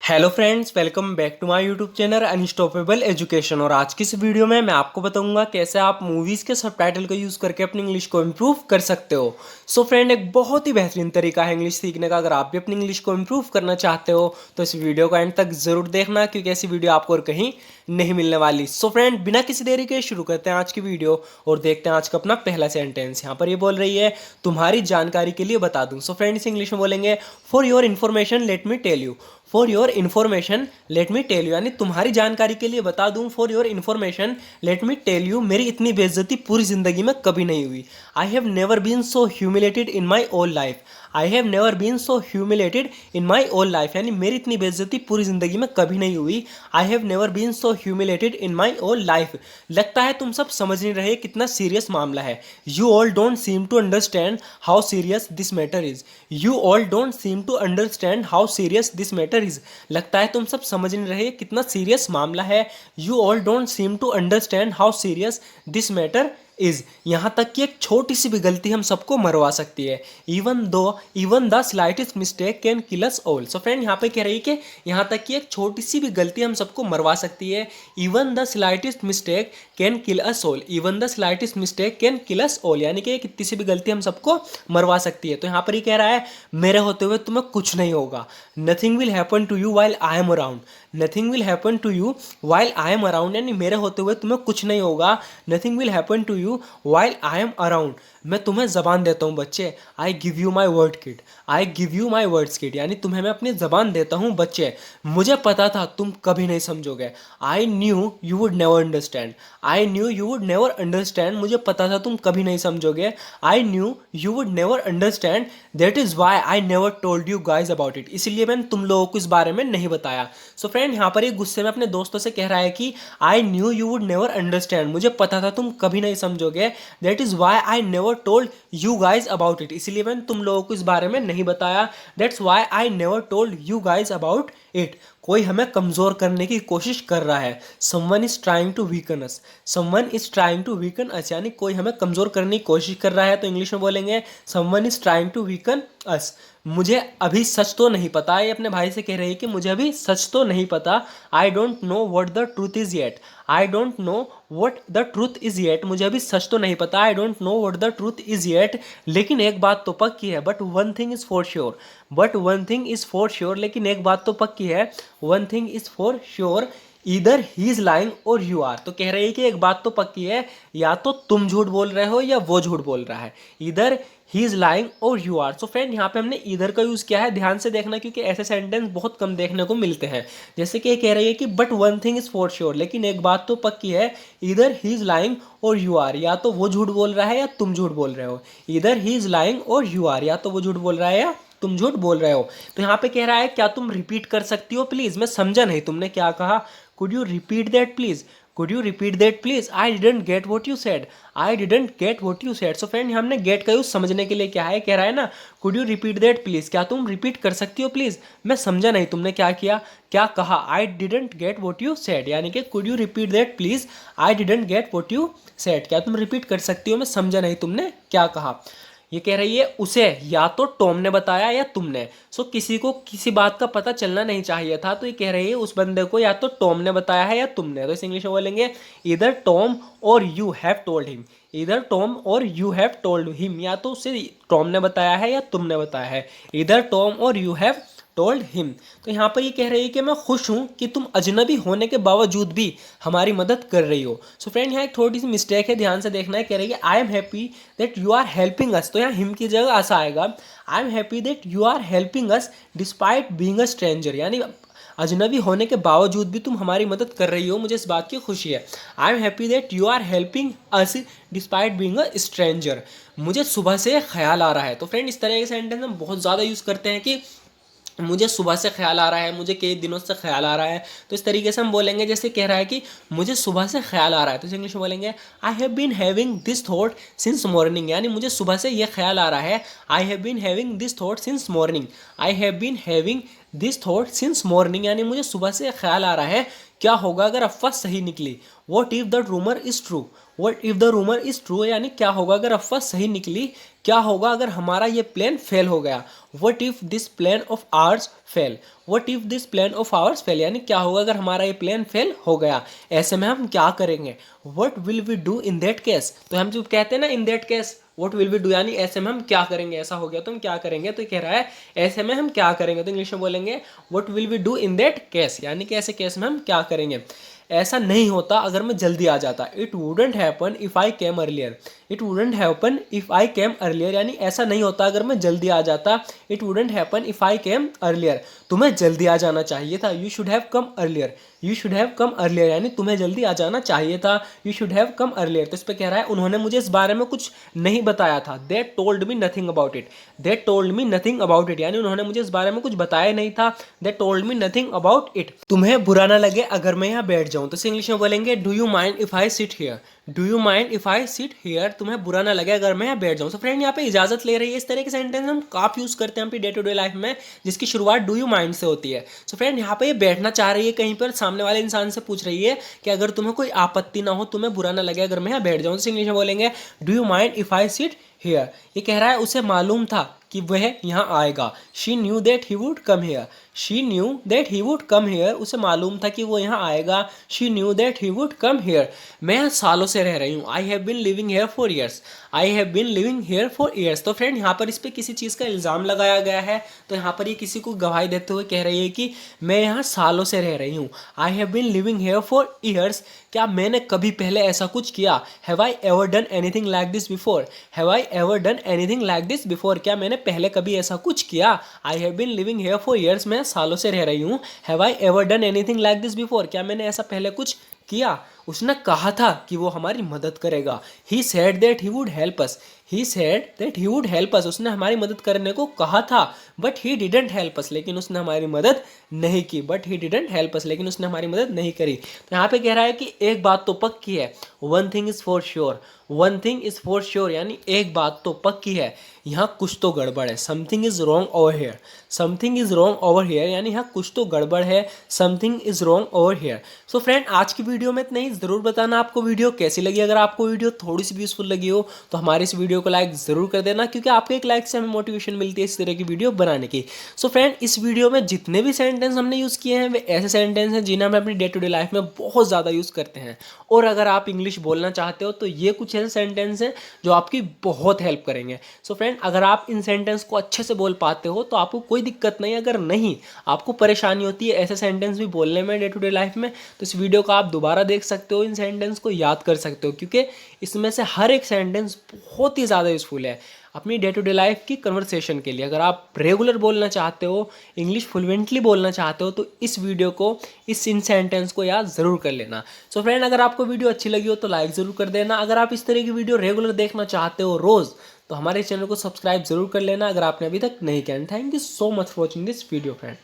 Hello friends, welcome back to my YouTube channel unstoppable education. और आज की इस वीडियो में मैं आपको बताऊंगा कैसे आप मूवीज़ के सबटाइटल का यूज़ करके अपनी इंग्लिश को इम्प्रूव कर सकते हो। सो फ्रेंड, एक बहुत ही बेहतरीन तरीका है इंग्लिश सीखने का। अगर आप भी अपनी इंग्लिश को इम्प्रूव करना चाहते हो तो इस वीडियो को एंड तक ज़रूर देखना, क्योंकि ऐसी वीडियो आपको और कहीं नहीं मिलने वाली। सो फ्रेंड, बिना किसी देरी के शुरू करते हैं आज की वीडियो और देखते हैं आज का अपना पहला सेंटेंस। यहाँ पर ये बोल रही है, तुम्हारी जानकारी के लिए बता दूँ। सो फ्रेंड्स, इंग्लिश में बोलेंगे for your information let me tell you. For your information let me tell you, यानी तुम्हारी जानकारी के लिए बता दूं। For your information let me tell you, मेरी इतनी बेइज्जती पूरी जिंदगी में कभी नहीं हुई। I have never been so humiliated in my whole life. I have never been so humiliated in my whole life, यानी मेरी इतनी बेइज्जती पूरी जिंदगी में कभी नहीं हुई। I have never been so humiliated in my whole life. लगता है तुम सब समझ नहीं रहे कितना सीरियस मामला है। You all don't seem to understand how serious this matter is. You all don't seem to understand how serious this matter is. लगता है तुम सब समझ नहीं रहे कितना सीरियस मामला है। You all don't seem to understand how serious this matter is. यहाँ तक कि एक छोटी सी भी गलती हम सबको मरवा सकती है। Even the slightest mistake can kill us all. So friend, यहाँ पे कह रही है कि यहाँ तक कि एक छोटी सी भी गलती हम सबको मरवा सकती है। Even the slightest mistake can kill us all. Even the slightest mistake can kill us all, यानी कि कितनी सी भी गलती हम सबको मरवा सकती है। तो यहाँ पर ये कह रहा है, मेरे होते हुए तुम्हें कुछ नहीं होगा। Nothing will happen to you while I am around. Nothing will happen to you while I am around, यानी मेरे होते हुए तुम्हें कुछ नहीं होगा। Nothing will happen to you while I am around. मैं तुम्हें जबान देता हूँ बच्चे। I give you my word kid. I give you my words kid, यानी तुम्हें मैं अपनी जबान देता हूँ बच्चे। मुझे पता था तुम कभी नहीं समझोगे। I knew you would never understand. I knew you would never understand, मुझे पता था तुम कभी नहीं समझोगे। I knew you would never understand, that is why I never told you guys about it. इसलिए मैंने तुम लोगों को इस बारे में नहीं बताया। सो फ्रेंड, यहाँ पर एक गुस्से में अपने दोस्तों से कह रहा है कि I knew you would never understand, मुझे पता था तुम कभी नहीं समझोगे। That is why I never told you guys about it, इसलिए मैंने तुम लोगों को इस बारे में नहीं बताया। That's why I never told you guys about it. कोई हमें कमजोर करने की कोशिश कर रहा है। Someone is trying to weaken us. Someone is trying to weaken us, यानी कोई हमें कमजोर करने की कोशिश कर रहा है। तो इंग्लिश में बोलेंगे someone is trying to weaken us. मुझे अभी सच तो नहीं पता। ये अपने भाई से कह रही है कि मुझे अभी सच तो नहीं पता। I don't know what the truth is yet. I don't know what the truth is yet, मुझे अभी सच तो नहीं पता। I don't know what the truth is yet, लेकिन एक बात तो पक्की है। But one thing is for sure. But one thing is for sure, लेकिन एक बात तो पक्की है। One thing is for sure, इधर ही इज लाइंग और यू आर। तो कह रही है कि एक बात तो पक्की है, या तो तुम झूठ बोल रहे हो या वो झूठ बोल रहा है। इधर ही इज लाइंग और यू आर। सो फ्रेंड, यहाँ पे हमने इधर का यूज किया है, ध्यान से देखना, क्योंकि ऐसे सेंटेंस बहुत कम देखने को मिलते हैं। जैसे कि ये कह रही है कि but one thing is for sure, लेकिन एक बात तो पक्की है। इधर ही इज लाइंग और यू आर, या तो वो झूठ बोल रहा है या तुम झूठ बोल रहे हो। इधर ही इज लाइंग और यू आर, या तो वो झूठ बोल रहा है या तुम झूठ बोल रहे हो। तो यहाँ पे कह रहा है, क्या तुम रिपीट कर सकती हो प्लीज? मैं समझा नहीं तुमने क्या कहा। Could you repeat that please? Could you repeat that please? I didn't get what you said. I didn't get what you said. So friend, हमने गेट का यूज समझने के लिए क्या है, कह रहा है ना, could you repeat that please, क्या तुम रिपीट कर सकती हो प्लीज? मैं समझा नहीं तुमने क्या किया, क्या कहा। I didn't get what you said, यानी कि could you repeat that please, I didn't get what you said, क्या तुम रिपीट कर सकती हो? मैं समझा नहीं तुमने क्या कहा। ये कह रही है उसे या तो टॉम ने बताया या तुमने। सो किसी को किसी बात का पता चलना नहीं चाहिए था। तो ये कह रही है उस बंदे को या तो टॉम ने बताया है या तुमने। तो इस इंग्लिश में बोलेंगे इधर टॉम और यू हैव टोल्ड हिम। इधर टॉम और यू हैव टोल्ड हिम, या तो उसे टॉम ने बताया है या तुमने बताया है। इधर टॉम और यू हैव टोल्ड हिम। तो यहाँ पर ये कह रही है कि मैं खुश हूँ कि तुम अजनबी होने के बावजूद भी हमारी मदद कर रही हो। सो फ्रेंड, यहाँ एक थोड़ी सी मिस्टेक है, ध्यान से देखना है। कह रही है I am happy that you are helping us. तो यहाँ हिम की जगह ऐसा आएगा, I am happy that you are helping us despite being a stranger, यानी अजनबी होने के बावजूद भी तुम हमारी मदद कर रही हो, मुझे इस बात की खुशी है। I am happy that you are helping us despite being a stranger, मुझे सुबह से ख्याल आ रहा है। तो फ्रेंड, इस तरह के सेंटेंस हम बहुत ज़्यादा यूज़ करते हैं कि मुझे सुबह से ख्याल आ रहा है, मुझे कई दिनों से ख्याल आ रहा है। तो इस तरीके से हम बोलेंगे, जैसे कह रहा है कि मुझे सुबह से ख्याल आ रहा है, तो इंग्लिश में बोलेंगे I have been having this thought since morning, यानी मुझे सुबह से ये ख्याल आ रहा है। I have been having this thought since morning. I have been having this thought since morning, यानी मुझे सुबह से ख्याल आ रहा है क्या होगा अगर अफवाह सही निकली। What if the rumour is true. What if the rumour is true, यानी क्या होगा अगर अफवाह सही निकली, क्या होगा अगर हमारा ये प्लान फेल हो गया। What if this plan of hours fail, what if this plan of hours fail, यानी क्या होगा अगर हमारा ये प्लान फेल हो गया, ऐसे में हम क्या करेंगे। What will we do in that case, तो हम जो कहते हैं ना in that case, what will we do यानी ऐसे में हम क्या करेंगे, ऐसा हो गया तो हम क्या करेंगे, तो कह रहा है ऐसे में हम क्या करेंगे, तो इंग्लिश में बोलेंगे what will we do in that case, यानी कि ऐसे केस में हम क्या करेंगे। ऐसा नहीं होता अगर मैं जल्दी आ जाता, it wouldn't happen if I came earlier, it wouldn't happen if I came earlier, यानी ऐसा नहीं होता अगर मैं जल्दी आ जाता, it wouldn't happen if I came earlier, तुम्हें जल्दी आ जाना चाहिए था, you should have come earlier, you should have come earlier, यानी तुम्हें जल्दी आ जाना चाहिए था, you should have come earlier. तो इस पर कह रहा है उन्होंने मुझे इस बारे में कुछ नहीं बताया था, they told me nothing about it, they told me nothing about it, यानी उन्होंने मुझे इस बारे में कुछ बताया नहीं था, they told me nothing about it. तुम्हें बुरा ना लगे अगर मैं यहाँ बैठ जाऊँ, तो इंग्लिश में बोलेंगे do you mind if I sit here, do you mind if I sit here, तुम्हें बुरा ना लगे अगर मैं यहाँ बैठ जाऊँ। तो फ्रेंड यहाँ पे इजाजत ले रही है, इस तरह के सेंटेंस हम काफ़ी यूज़ करते हैं अपनी डे टू डे लाइफ में, जिसकी शुरुआत डू यू माइंड से होती है। सो फ्रेंड यहाँ पे ये बैठना चाह रही है कहीं पर, सामने वाले इंसान से पूछ रही है कि अगर तुम्हें कोई आपत्ति ना हो, तुम्हें बुरा ना लगे अगर मैं यहाँ बैठ जाऊँ, तो इंग्लिश में बोलेंगे do you mind if I sit here. ये कह रहा है उसे मालूम था कि वह यहाँ आएगा, she knew that he would come here, she knew that he would come here, उसे मालूम था कि वो यहाँ आएगा, she knew that he would come here. मैं यहाँ सालों से रह रही हूँ, I have been living here for years, I have been living here for years. तो फ्रेंड यहाँ पर इस पर किसी चीज़ का इल्ज़ाम लगाया गया है, तो यहाँ पर ये किसी को गवाही देते हुए कह रही है कि मैं यहाँ सालों से रह रही हूँ, I have been living here for years, क्या मैंने कभी पहले ऐसा कुछ किया, have I ever done anything like this before, have I ever done anything like this before, क्या मैंने पहले कभी ऐसा कुछ किया। I have been living here for years, मैं सालों से रह रही हूँ, have I ever done anything like this before, क्या मैंने ऐसा पहले कुछ किया। उसने कहा था कि वो हमारी मदद करेगा, he said that he would help us, he said that he would help us, उसने हमारी मदद करने को कहा था, but he didn't help us, लेकिन उसने हमारी मदद नहीं की, but he didn't help us, लेकिन उसने हमारी मदद नहीं करी। तो यहाँ पे कह रहा है कि एक बात तो पक्की है, one thing is for sure, one thing is for sure, यानी एक बात तो पक्की है, यहाँ कुछ तो गड़बड़ है, something is wrong over here, something is wrong over here, यानी यहाँ कुछ तो गड़बड़ है, something is wrong over here. So friend आज की वीडियो में इतना ही, ज़रूर बताना आपको वीडियो कैसी लगी, अगर आपको वीडियो थोड़ी सी भी यूजफुल लगी हो तो हमारे इस वीडियो को लाइक ज़रूर कर देना, क्योंकि आपके एक लाइक से हमें मोटिवेशन मिलती है इस तरह की वीडियो बनाने की। सो फ्रेंड इस वीडियो में जितने भी सेंटेंस हमने यूज़ किए हैं वे ऐसे सेंटेंस हैं जिन्हें हम अपनी डे टू डे लाइफ में बहुत ज़्यादा यूज़ करते हैं, और अगर आप इंग्लिश बोलना चाहते हो तो ये कुछ ऐसे सेंटेंस हैं जो आपकी बहुत हेल्प करेंगे। सो फ्रेंड अगर आप इन सेंटेंस को अच्छे से बोल पाते हो तो आपको कोई दिक्कत नहीं, अगर नहीं आपको परेशानी होती है ऐसे सेंटेंस भी बोलने में डे टू डे लाइफ में, तो इस वीडियो को आप दोबारा देख सकते हो, इन सेंटेंस को याद कर सकते हो, क्योंकि इसमें से हर एक सेंटेंस बहुत ही ज़्यादा यूज़फुल है अपनी डे टू डे लाइफ की कन्वर्सेशन के लिए। अगर आप रेगुलर बोलना चाहते हो, इंग्लिश फ्लुएंटली बोलना चाहते हो, तो इस वीडियो को, इस इन सेंटेंस को याद ज़रूर कर लेना। सो फ्रेंड अगर आपको वीडियो अच्छी लगी हो तो लाइक ज़रूर कर देना, अगर आप इस तरह की वीडियो रेगुलर देखना चाहते हो रोज़, तो हमारे चैनल को सब्सक्राइब जरूर कर लेना अगर आपने अभी तक नहीं किया। Thank you so much for watching this video friend.